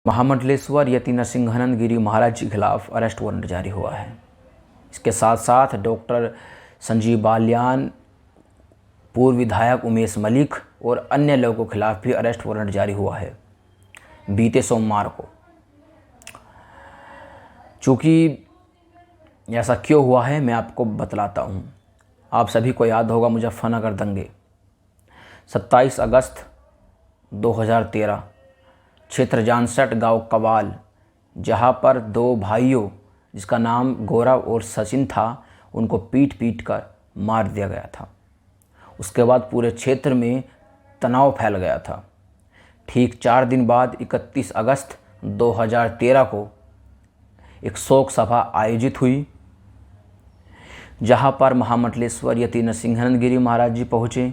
महामंडलेश्वर यति नरसिंहानंद गिरी महाराज जी के खिलाफ arrest warrant जारी हुआ है। इसके साथ साथ डॉक्टर संजीव बालियान, पूर्व विधायक उमेश मलिक और अन्य लोगों के खिलाफ भी अरेस्ट वारंट जारी हुआ है बीते सोमवार को। चूँकि ऐसा क्यों हुआ है मैं आपको बतलाता हूँ। आप सभी को याद होगा मुजफ्फरनगर दंगे 27 अगस्त 2013 क्षेत्र जानसठ गांव कवाल, जहां पर दो भाइयों जिसका नाम गौरव और सचिन था, उनको पीट पीट कर मार दिया गया था। उसके बाद पूरे क्षेत्र में तनाव फैल गया था। ठीक 4 दिन बाद 31 अगस्त 2013 को एक शोक सभा आयोजित हुई, जहां पर महामंडलेश्वर यति नरसिंहानंद गिरी महाराज जी पहुँचे,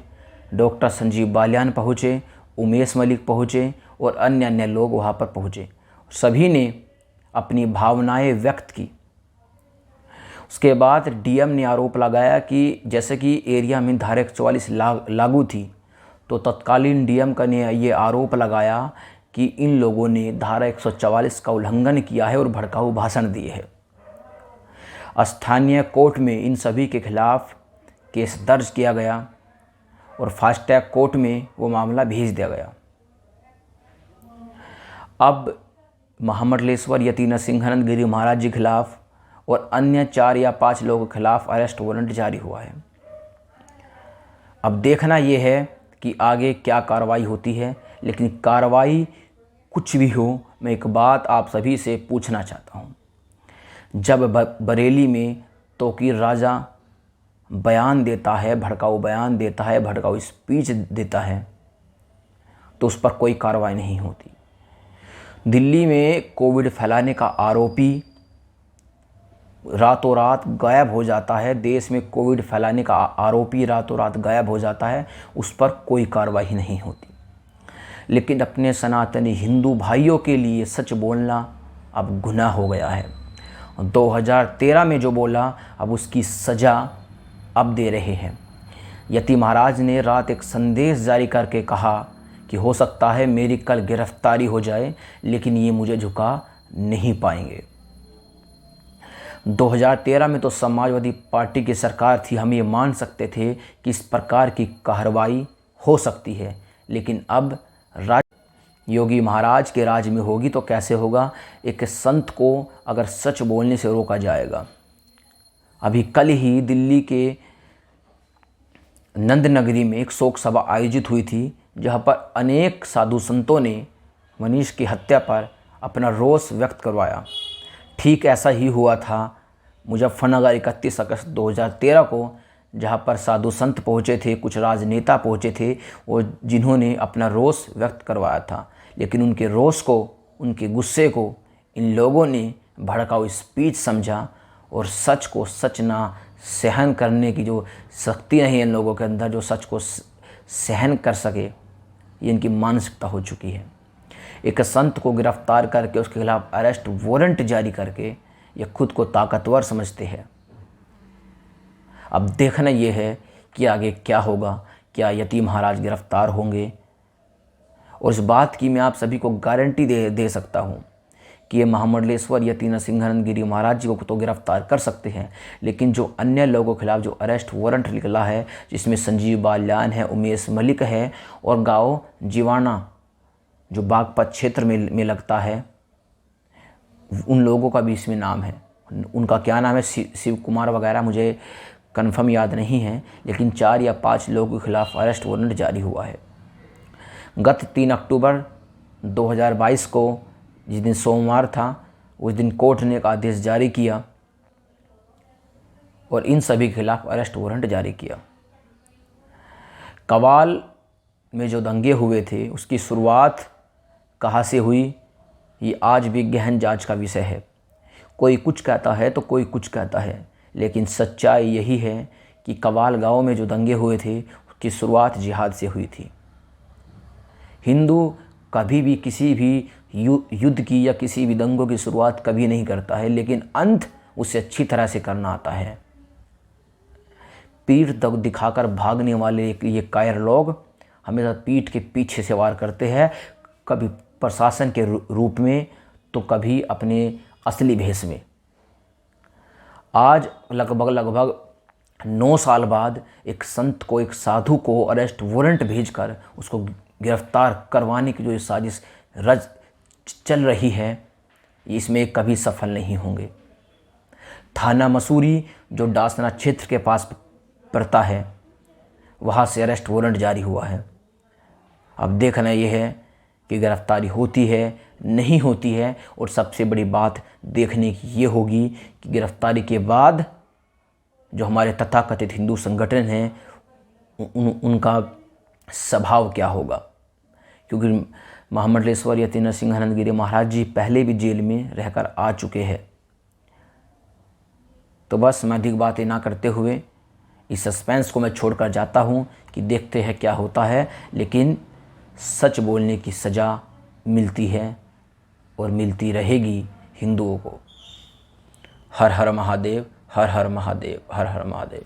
डॉक्टर संजीव बालियान पहुँचे, उमेश मलिक पहुँचे और अन्य लोग वहाँ पर पहुँचे। सभी ने अपनी भावनाएं व्यक्त की। उसके बाद डीएम ने आरोप लगाया कि जैसे कि एरिया में धारा 144 लागू थी, तो तत्कालीन डीएम का ने ये आरोप लगाया कि इन लोगों ने धारा 144 का उल्लंघन किया है और भड़काऊ भाषण दिए हैं। स्थानीय कोर्ट में इन सभी के खिलाफ केस दर्ज किया गया और फास्ट ट्रैक कोर्ट में वो मामला भेज दिया गया। अब महामंडलेश्वर यति नरसिंहानंद गिरी महाराज जी के खिलाफ और अन्य 4 या 5 लोगों के खिलाफ अरेस्ट वारंट जारी हुआ है। अब देखना ये है कि आगे क्या कार्रवाई होती है, लेकिन कार्रवाई कुछ भी हो, मैं एक बात आप सभी से पूछना चाहता हूँ। जब बरेली में तोकीर राजा बयान देता है, भड़काऊ बयान देता है, भड़काऊ स्पीच देता है, तो उस पर कोई कार्रवाई नहीं होती। दिल्ली में कोविड फैलाने का आरोपी रातों रात गायब हो जाता है। देश में कोविड फैलाने का आरोपी रातों रात गायब हो जाता है, उस पर कोई कार्रवाई नहीं होती। लेकिन अपने सनातनी हिंदू भाइयों के लिए सच बोलना अब गुनाह हो गया है। 2013 में जो बोला, अब उसकी सज़ा अब दे रहे हैं। यति महाराज ने रात एक संदेश जारी करके कहा कि हो सकता है मेरी कल गिरफ्तारी हो जाए, लेकिन ये मुझे झुका नहीं पाएंगे। 2013 में तो समाजवादी पार्टी की सरकार थी, हम ये मान सकते थे कि इस प्रकार की कार्रवाई हो सकती है, लेकिन अब योगी महाराज के राज में होगी तो कैसे होगा। एक संत को अगर सच बोलने से रोका जाएगा। अभी कल ही दिल्ली के नंद नगरी में एक शोक सभा आयोजित हुई थी, जहां पर अनेक साधु संतों ने मनीष की हत्या पर अपना रोष व्यक्त करवाया। ठीक ऐसा ही हुआ था मुजफ्फरनगर 31 अगस्त 2013 को, जहां पर साधु संत पहुंचे थे, कुछ राजनेता पहुंचे थे और जिन्होंने अपना रोष व्यक्त करवाया था। लेकिन उनके रोष को, उनके गुस्से को इन लोगों ने भड़काऊ स्पीच समझा और सच को सच ना सहन करने की जो शक्ति नहीं है इन लोगों के अंदर, जो सच को सहन कर सके, ये इनकी मानसिकता हो चुकी है। एक संत को गिरफ्तार करके उसके खिलाफ अरेस्ट वारंट जारी करके ये खुद को ताकतवर समझते हैं। अब देखना ये है कि आगे क्या होगा। क्या यति महाराज गिरफ्तार होंगे? और इस बात की मैं आप सभी को गारंटी दे सकता हूँ कि ये महामंडलेश्वर यति नरसिंहानंद गिरी महाराज जी को तो गिरफ्तार कर सकते हैं, लेकिन जो अन्य लोगों के खिलाफ जो अरेस्ट वारंट निकला है, जिसमें संजीव बालियान है, उमेश मलिक है और गांव जीवाना जो बागपत क्षेत्र में लगता है, उन लोगों का भी इसमें नाम है। उनका क्या नाम है, शिव कुमार वगैरह, मुझे कन्फर्म याद नहीं है, लेकिन 4 या 5 लोगों के खिलाफ अरेस्ट वारंट जारी हुआ है। गत 3 अक्टूबर 2022 को, जिस दिन सोमवार था, उस दिन कोर्ट ने एक आदेश जारी किया और इन सभी के खिलाफ अरेस्ट वारंट जारी किया। कवाल में जो दंगे हुए थे, उसकी शुरुआत कहाँ से हुई, ये आज भी गहन जांच का विषय है। कोई कुछ कहता है तो कोई कुछ कहता है, लेकिन सच्चाई यही है कि कवाल गांव में जो दंगे हुए थे, उसकी शुरुआत जिहाद से हुई थी। हिंदू कभी भी किसी भी युद्ध की या किसी भी दंगों की शुरुआत कभी नहीं करता है, लेकिन अंत उसे अच्छी तरह से करना आता है। पीठ दिखाकर भागने वाले ये कायर लोग हमेशा पीठ के पीछे से वार करते हैं, कभी प्रशासन के रूप में तो कभी अपने असली भेष में। आज लगभग 9 साल बाद एक संत को, एक साधु को अरेस्ट वारंट भेजकर उसको गिरफ्तार करवाने की जो ये साजिश रच चल रही है, इसमें कभी सफल नहीं होंगे। थाना मसूरी जो डासना क्षेत्र के पास पड़ता है, वहाँ से अरेस्ट वारंट जारी हुआ है। अब देखना यह है कि गिरफ्तारी होती है नहीं होती है, और सबसे बड़ी बात देखने की ये होगी कि गिरफ्तारी के बाद जो हमारे तथाकथित हिंदू संगठन हैं उनका स्वभाव क्या होगा, क्योंकि महामंडलेश्वर यति नरसिंहानंद गिरी महाराज जी पहले भी जेल में रहकर आ चुके हैं। तो बस मैं अधिक बातें ना करते हुए इस सस्पेंस को मैं छोड़कर जाता हूँ कि देखते हैं क्या होता है, लेकिन सच बोलने की सज़ा मिलती है और मिलती रहेगी हिंदुओं को। हर हर महादेव, हर हर महादेव, हर हर महादेव।